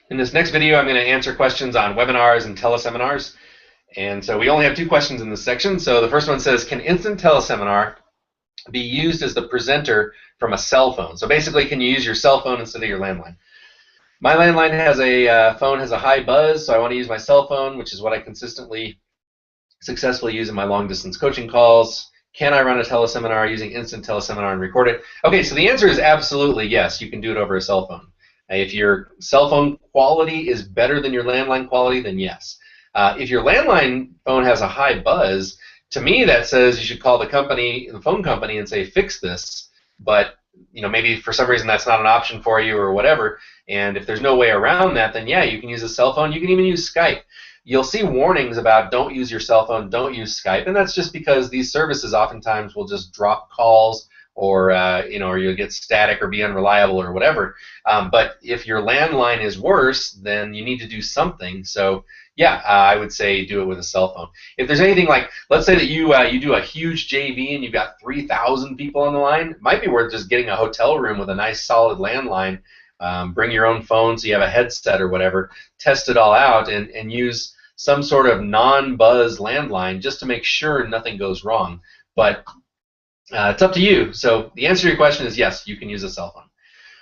In this next video, I'm going to answer questions on webinars and teleseminars. And so we only have 2 questions in this section. So the first one says, can Instant Teleseminar be used as the presenter from a cell phone? So basically, can you use your cell phone instead of your landline? My landline has a phone has a high buzz, so I want to use my cell phone, which is what I consistently, successfully use in my long-distance coaching calls. Can I run a teleseminar using Instant Teleseminar and record it? Okay, so the answer is absolutely yes. You can do it over a cell phone. If your cell phone quality is better than your landline quality, then yes. If your landline phone has a high buzz, to me that says you should call the company, the phone company, and say fix this. But maybe for some reason that's not an option for you or whatever. And if there's no way around that, then yeah, you can use a cell phone. You can even use Skype. You'll see warnings about don't use your cell phone, don't use Skype, and that's just because these services oftentimes will just drop calls, or or you'll get static or be unreliable or whatever. But if your landline is worse, then you need to do something. So yeah, I would say do it with a cell phone. If there's anything like, let's say that you do a huge JV and you've got 3,000 people on the line, it might be worth just getting a hotel room with a nice solid landline. Bring your own phone so you have a headset or whatever. Test it all out and use some sort of non-buzz landline just to make sure nothing goes wrong. But it's up to you. So the answer to your question is yes, you can use a cell phone.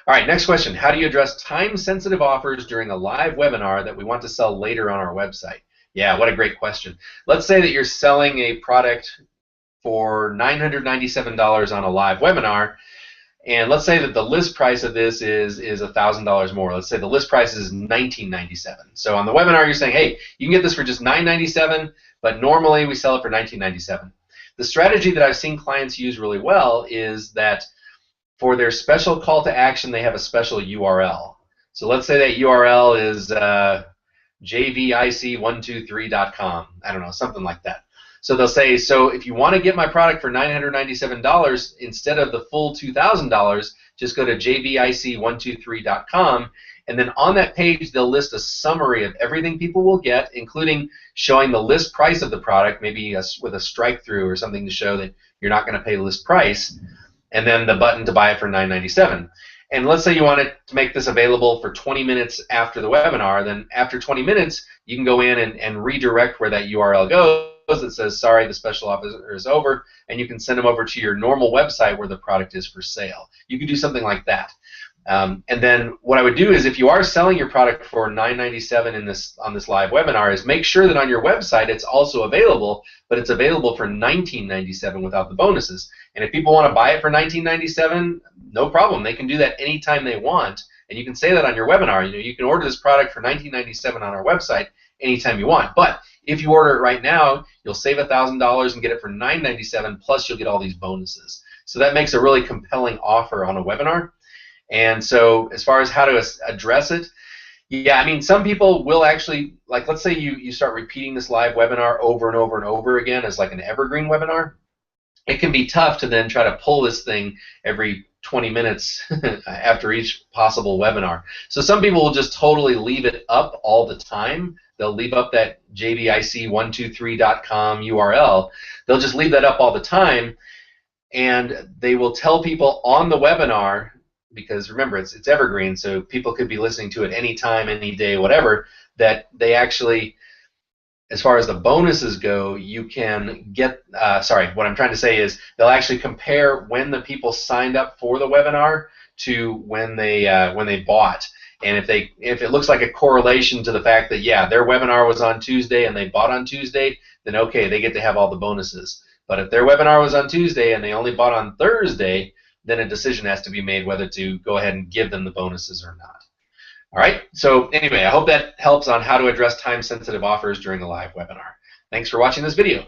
All right, next question. How do you address time-sensitive offers during a live webinar that we want to sell later on our website? Yeah, what a great question. Let's say that you're selling a product for $997 on a live webinar, and let's say that the list price of this is $1,000 more. Let's say the list price is $19.97. So on the webinar, you're saying, hey, you can get this for just $9.97, but normally we sell it for $19.97. The strategy that I've seen clients use really well is that for their special call to action, they have a special URL. So let's say that URL is jvic123.com. I don't know, something like that. So they'll say, so if you want to get my product for $997 instead of the full $2,000, just go to jvic123.com, and then on that page they'll list a summary of everything people will get, including showing the list price of the product, maybe with a strike through or something to show that you're not going to pay list price, and then the button to buy it for $997. And let's say you wanted to make this available for 20 minutes after the webinar, then after 20 minutes you can go in and redirect where that URL goes. It says, sorry, the special offer is over, and you can send them over to your normal website where the product is for sale. You can do something like that. And then what I would do is, if you are selling your product for $997 on this live webinar, is make sure that on your website it's also available, but it's available for $19.97 without the bonuses. And if people want to buy it for $19.97, no problem. They can do that anytime they want, and you can say that on your webinar. You can order this product for $19.97 on our website anytime you want. But if you order it right now, you'll save $1,000 and get it for $997, plus you'll get all these bonuses. So that makes a really compelling offer on a webinar. And so as far as how to address it, yeah, I mean, some people will actually, like, let's say you start repeating this live webinar over and over and over again as like an evergreen webinar. It can be tough to then try to pull this thing every 20 minutes after each possible webinar. So some people will just totally leave it up all the time. They'll leave up that jvic123.com URL. They'll just leave that up all the time, and they will tell people on the webinar, because remember, it's evergreen, so people could be listening to it anytime, any day, whatever, that they actually, as far as the bonuses go, you can get, sorry, what I'm trying to say is they'll actually compare when the people signed up for the webinar to when they bought. And if it looks like a correlation to the fact that, yeah, their webinar was on Tuesday and they bought on Tuesday, then okay, they get to have all the bonuses. But if their webinar was on Tuesday and they only bought on Thursday, then a decision has to be made whether to go ahead and give them the bonuses or not. All right, so anyway, I hope that helps on how to address time-sensitive offers during a live webinar. Thanks for watching this video.